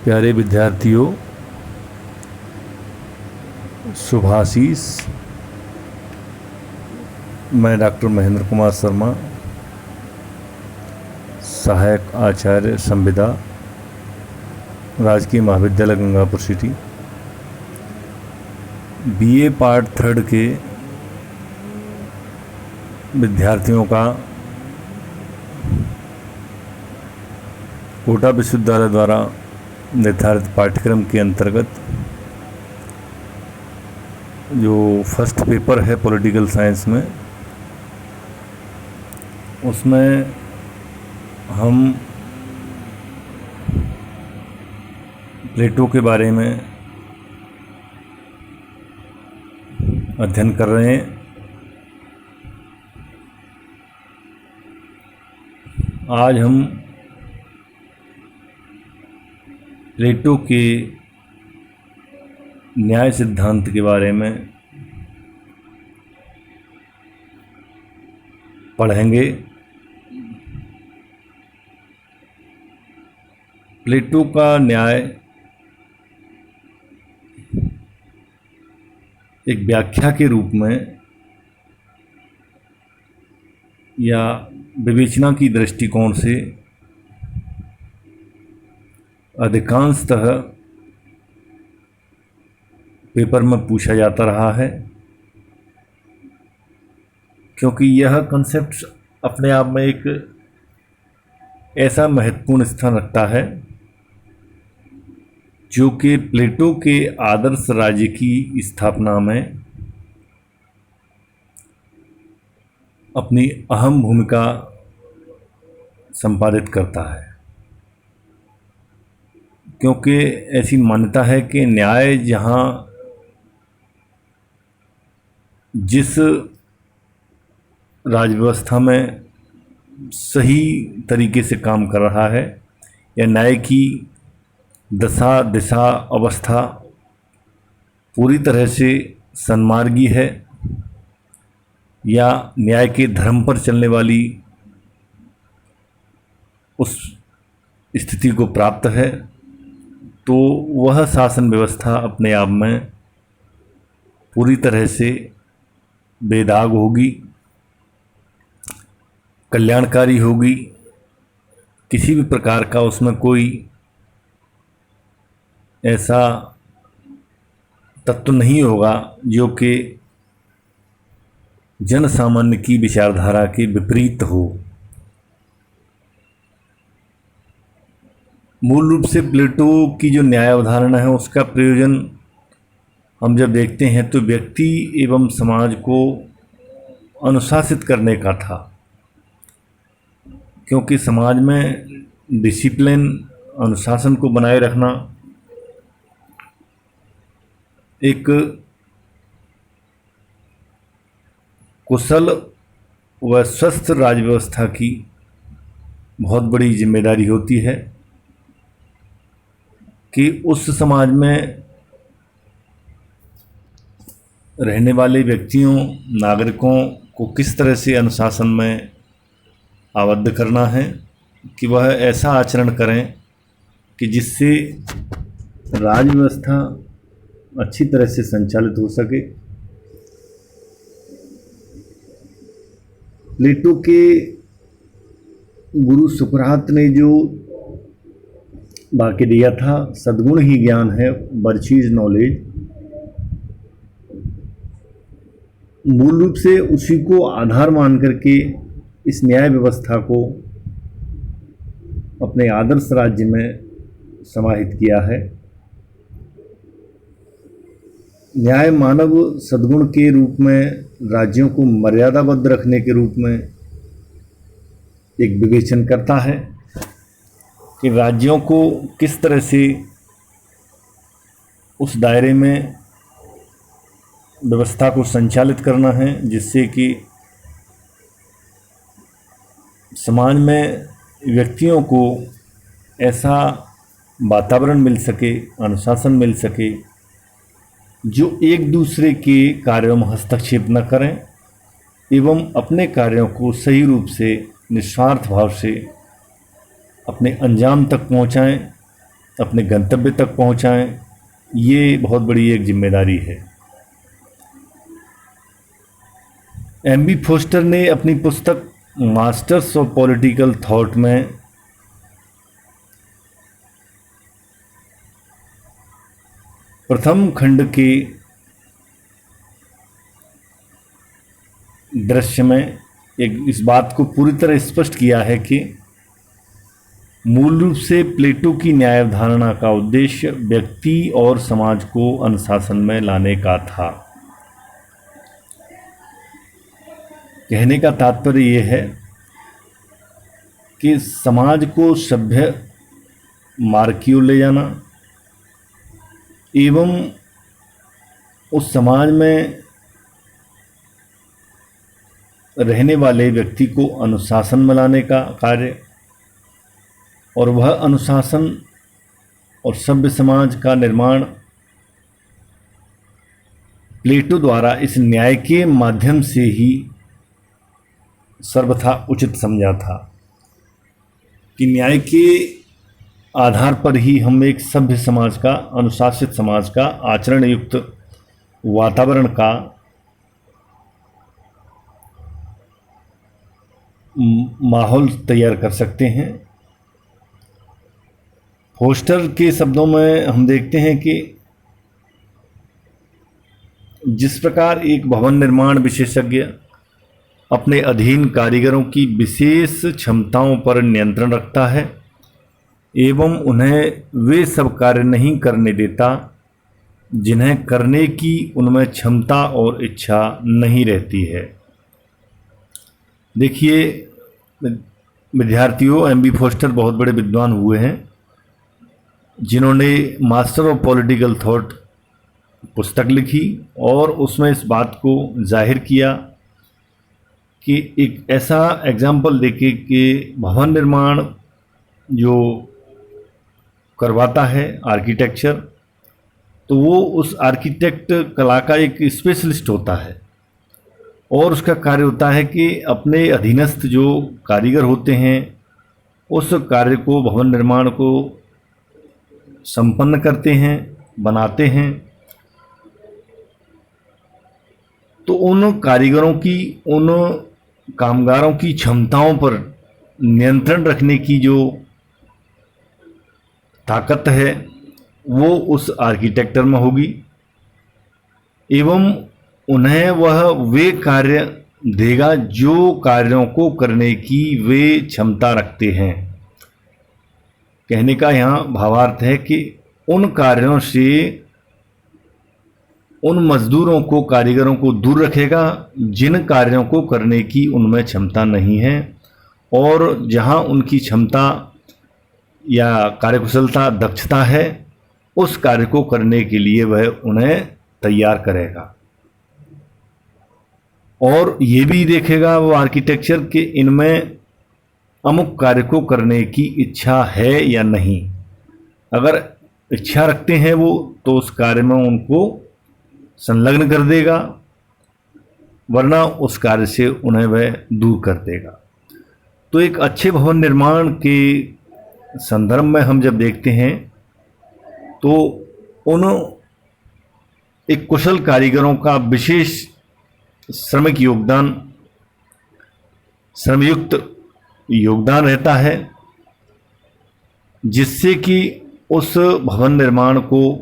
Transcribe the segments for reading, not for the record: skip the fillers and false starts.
प्यारे विद्यार्थियों, शुभाशीष। मैं डॉक्टर महेंद्र कुमार शर्मा, सहायक आचार्य संविदा, राजकीय महाविद्यालय गंगापुर सिटी, बीए पार्ट 3 के विद्यार्थियों का कोटा विश्वविद्यालय द्वारा निर्धारित पाठ्यक्रम के अंतर्गत जो फर्स्ट पेपर है पॉलिटिकल साइंस में, उसमें हम प्लेटो के बारे में अध्ययन कर रहे हैं। आज हम प्लेटो के न्याय सिद्धांत के बारे में पढ़ेंगे। प्लेटो का न्याय एक व्याख्या के रूप में या विवेचना की दृष्टिकोण से अधिकांशतः पेपर में पूछा जाता रहा है, क्योंकि यह कंसेप्ट अपने आप में एक ऐसा महत्वपूर्ण स्थान रखता है जो कि प्लेटो के आदर्श राज्य की स्थापना में अपनी अहम भूमिका संपादित करता है। क्योंकि ऐसी मान्यता है कि न्याय जहाँ जिस राजव्यवस्था में सही तरीके से काम कर रहा है या न्याय की दशा दिशा अवस्था पूरी तरह से सन्मार्गी है या न्याय के धर्म पर चलने वाली उस स्थिति को प्राप्त है, तो वह शासन व्यवस्था अपने आप में पूरी तरह से बेदाग होगी, कल्याणकारी होगी। किसी भी प्रकार का उसमें कोई ऐसा तत्व नहीं होगा जो कि जन सामान्य की विचारधारा के विपरीत हो। मूल रूप से प्लेटो की जो न्याय अवधारणा है, उसका प्रयोजन हम जब देखते हैं तो व्यक्ति एवं समाज को अनुशासित करने का था, क्योंकि समाज में डिसिप्लिन, अनुशासन को बनाए रखना एक कुशल व स्वस्थ राज्य व्यवस्था की बहुत बड़ी जिम्मेदारी होती है कि उस समाज में रहने वाले व्यक्तियों, नागरिकों को किस तरह से अनुशासन में आबद्ध करना है कि वह ऐसा आचरण करें कि जिससे राज्य व्यवस्था अच्छी तरह से संचालित हो सके। प्लेटो के गुरु सुकरात ने जो वाक्य दिया था, सद्गुण ही ज्ञान है, वर्च्यू इज नॉलेज, मूल रूप से उसी को आधार मान करके इस न्याय व्यवस्था को अपने आदर्श राज्य में समाहित किया है। न्याय मानव सद्गुण के रूप में राज्यों को मर्यादाबद्ध रखने के रूप में एक विवेचन करता है कि राज्यों को किस तरह से उस दायरे में व्यवस्था को संचालित करना है जिससे कि समाज में व्यक्तियों को ऐसा वातावरण मिल सके, अनुशासन मिल सके, जो एक दूसरे के कार्यों में हस्तक्षेप न करें एवं अपने कार्यों को सही रूप से निस्वार्थ भाव से अपने अंजाम तक पहुंचाएं अपने गंतव्य तक पहुंचाएं, ये बहुत बड़ी एक जिम्मेदारी है। एम बी फोस्टर ने अपनी पुस्तक मास्टर्स ऑफ पॉलिटिकल थॉट में प्रथम खंड के दृश्य में एक इस बात को पूरी तरह स्पष्ट किया है कि मूल रूप से प्लेटो की न्याय अवधारणा का उद्देश्य व्यक्ति और समाज को अनुशासन में लाने का था। कहने का तात्पर्य यह है कि समाज को सभ्य मार्ग की ओर ले जाना एवं उस समाज में रहने वाले व्यक्ति को अनुशासन में लाने का कार्य, और वह अनुशासन और सभ्य समाज का निर्माण प्लेटो द्वारा इस न्याय के माध्यम से ही सर्वथा उचित समझा था कि न्याय के आधार पर ही हम एक सभ्य समाज का, अनुशासित समाज का, आचरण युक्त वातावरण का माहौल तैयार कर सकते हैं। फोस्टर के शब्दों में हम देखते हैं कि जिस प्रकार एक भवन निर्माण विशेषज्ञ अपने अधीन कारीगरों की विशेष क्षमताओं पर नियंत्रण रखता है एवं उन्हें वे सब कार्य नहीं करने देता जिन्हें करने की उनमें क्षमता और इच्छा नहीं रहती है। देखिए विद्यार्थियों, एम बी फोस्टर बहुत बड़े विद्वान हुए हैं जिन्होंने मास्टर ऑफ पॉलिटिकल थॉट पुस्तक लिखी और उसमें इस बात को जाहिर किया कि एक ऐसा एग्जाम्पल देके कि भवन निर्माण जो करवाता है आर्किटेक्चर, तो वो उस आर्किटेक्ट कला का एक स्पेशलिस्ट होता है और उसका कार्य होता है कि अपने अधीनस्थ जो कारीगर होते हैं उस कार्य को, भवन निर्माण को संपन्न करते हैं, बनाते हैं। तो उन कारीगरों की, उन कामगारों की क्षमताओं पर नियंत्रण रखने की जो ताकत है वो उस आर्किटेक्टर में होगी एवं उन्हें वह वे कार्य देगा जो कार्यों को करने की वे क्षमता रखते हैं। कहने का यहाँ भावार्थ है कि उन कार्यों से उन मजदूरों को, कारीगरों को दूर रखेगा जिन कार्यों को करने की उनमें क्षमता नहीं है, और जहाँ उनकी क्षमता या कार्यकुशलता, दक्षता है, उस कार्य को करने के लिए वह उन्हें तैयार करेगा। और ये भी देखेगा वो आर्किटेक्चर कि इनमें अमुक कार्य को करने की इच्छा है या नहीं। अगर इच्छा रखते हैं वो, तो उस कार्य में उनको संलग्न कर देगा, वरना उस कार्य से उन्हें वह दूर कर देगा। तो एक अच्छे भवन निर्माण के संदर्भ में हम जब देखते हैं तो उन एक कुशल कारीगरों का विशेष श्रमिक योगदान, श्रमयुक्त योगदान रहता है, जिससे कि उस भवन निर्माण को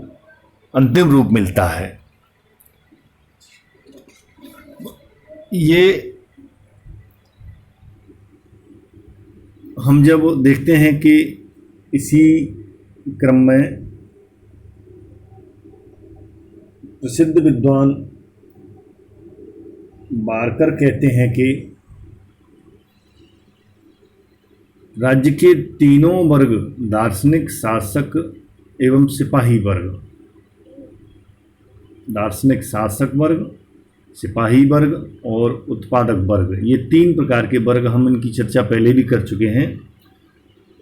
अंतिम रूप मिलता है। ये हम जब देखते हैं कि इसी क्रम में प्रसिद्ध विद्वान बारकर कहते हैं कि राज्य के तीनों वर्ग, दार्शनिक, शासक एवं सिपाही वर्ग, दार्शनिक, शासक वर्ग, सिपाही वर्ग और उत्पादक वर्ग, ये तीन प्रकार के वर्ग, हम इनकी चर्चा पहले भी कर चुके हैं।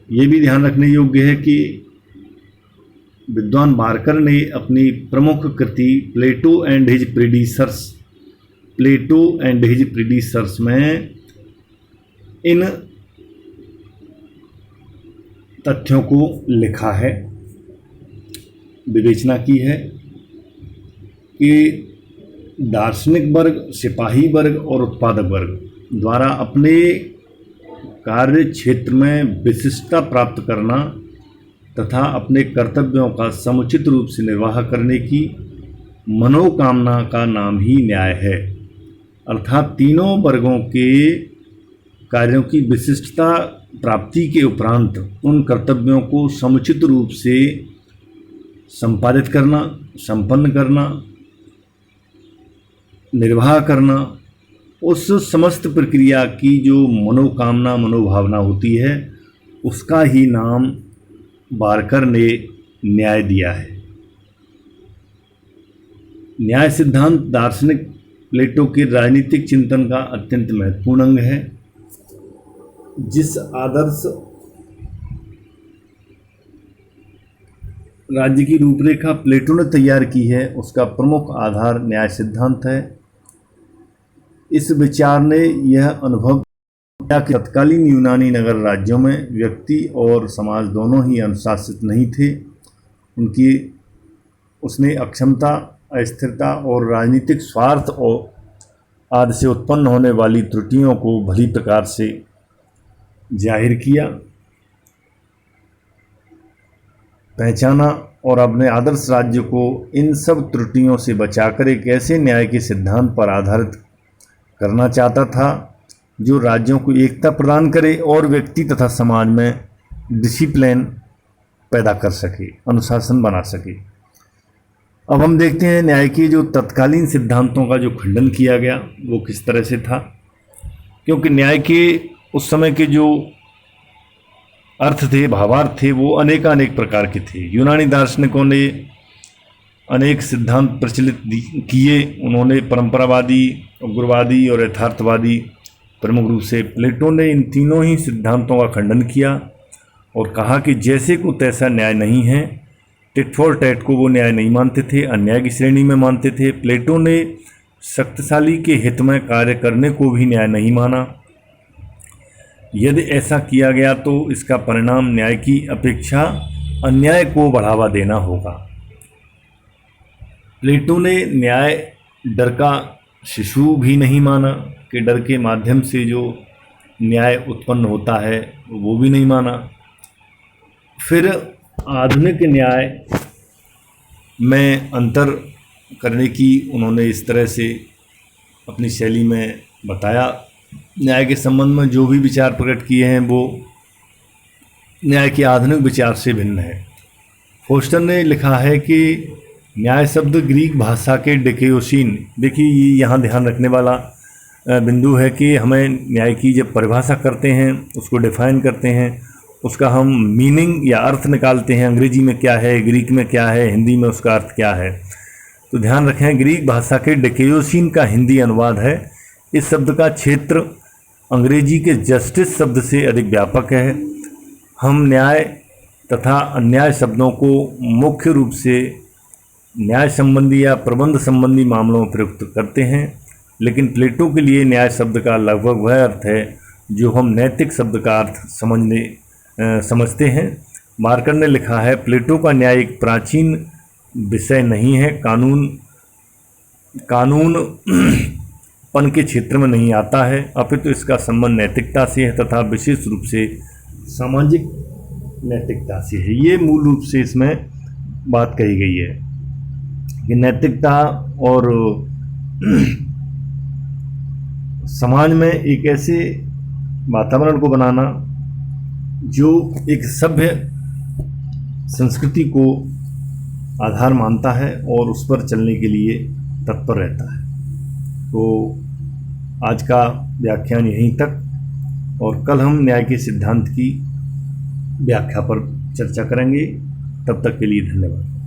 ये भी ध्यान रखने योग्य है कि विद्वान बारकर ने अपनी प्रमुख कृति प्लेटो एंड हिज प्रीडिसर्स में इन तथ्यों को लिखा है विवेचना की है कि दार्शनिक वर्ग, सिपाही वर्ग और उत्पादक वर्ग द्वारा अपने कार्य क्षेत्र में विशिष्टता प्राप्त करना तथा अपने कर्तव्यों का समुचित रूप से निर्वाह करने की मनोकामना का नाम ही न्याय है। अर्थात तीनों वर्गों के कार्यों की विशिष्टता प्राप्ति के उपरांत उन कर्तव्यों को समुचित रूप से संपादित करना, संपन्न करना, निर्वाह करना, उस समस्त प्रक्रिया की जो मनोकामना, मनोभावना होती है, उसका ही नाम बारकर ने न्याय दिया है। न्याय सिद्धांत दार्शनिक प्लेटो के राजनीतिक चिंतन का अत्यंत महत्वपूर्ण अंग है। जिस आदर्श राज्य की रूपरेखा प्लेटो ने तैयार की है, उसका प्रमुख आधार न्याय सिद्धांत है। इस विचार ने यह अनुभव किया कि तत्कालीन यूनानी नगर राज्यों में व्यक्ति और समाज दोनों ही अनुशासित नहीं थे। उसने अक्षमता, अस्थिरता और राजनीतिक स्वार्थ और आदि से उत्पन्न होने वाली त्रुटियों को भली प्रकार से जाहिर किया, पहचाना और अपने आदर्श राज्य को इन सब त्रुटियों से बचाकर एक ऐसे न्याय के सिद्धांत पर आधारित करना चाहता था जो राज्यों को एकता प्रदान करे और व्यक्ति तथा समाज में डिसिप्लिन पैदा कर सके, अनुशासन बना सके। अब हम देखते हैं न्याय के जो तत्कालीन सिद्धांतों का जो खंडन किया गया वो किस तरह से था। क्योंकि न्याय के उस समय के जो अर्थ थे, भावार्थ थे, वो अनेकानेक प्रकार के थे। यूनानी दार्शनिकों ने अनेक सिद्धांत प्रचलित किए। उन्होंने परंपरावादी, उग्रवादी और यथार्थवादी, प्रमुख रूप से प्लेटो ने इन तीनों ही सिद्धांतों का खंडन किया और कहा कि जैसे को तैसा न्याय नहीं है। टिट फॉर टैट को वो न्याय नहीं मानते थे, अन्याय की श्रेणी में मानते थे। प्लेटो ने शक्तिशाली के हित में कार्य करने को भी न्याय नहीं माना। यदि ऐसा किया गया तो इसका परिणाम न्याय की अपेक्षा अन्याय को बढ़ावा देना होगा। प्लेटो ने न्याय डर का शिशु भी नहीं माना कि डर के माध्यम से जो न्याय उत्पन्न होता है वो भी नहीं माना। फिर आधुनिक न्याय में अंतर करने की उन्होंने इस तरह से अपनी शैली में बताया। न्याय के संबंध में जो भी विचार प्रकट किए हैं वो न्याय के आधुनिक विचार से भिन्न है। फोस्टर ने लिखा है कि न्याय शब्द ग्रीक भाषा के डिकेओसिन, देखिए ये यहाँ ध्यान रखने वाला बिंदु है कि हमें न्याय की जब परिभाषा करते हैं, उसको डिफाइन करते हैं, उसका हम मीनिंग या अर्थ निकालते हैं, अंग्रेजी में क्या है, ग्रीक में क्या है, हिंदी में उसका अर्थ क्या है। तो ध्यान रखें ग्रीक भाषा के डिकेओसिन का हिंदी अनुवाद है। इस शब्द का क्षेत्र अंग्रेजी के जस्टिस शब्द से अधिक व्यापक है। हम न्याय तथा अन्याय शब्दों को मुख्य रूप से न्याय संबंधी या प्रबंध संबंधी मामलों में प्रयुक्त करते हैं, लेकिन प्लेटो के लिए न्याय शब्द का लगभग वह अर्थ है जो हम नैतिक शब्द का अर्थ समझते हैं। मार्कर ने लिखा है, प्लेटो का न्याय एक प्राचीन विषय नहीं है, कानून पन के क्षेत्र में नहीं आता है, अपितु इसका संबंध नैतिकता से है तथा विशेष रूप से सामाजिक नैतिकता से है। ये मूल रूप से इसमें बात कही गई है कि नैतिकता और समाज में एक ऐसे वातावरण को बनाना जो एक सभ्य संस्कृति को आधार मानता है और उस पर चलने के लिए तत्पर रहता है। तो आज का व्याख्यान यहीं तक और कल हम न्याय के सिद्धांत की व्याख्या पर चर्चा करेंगे। तब तक के लिए धन्यवाद।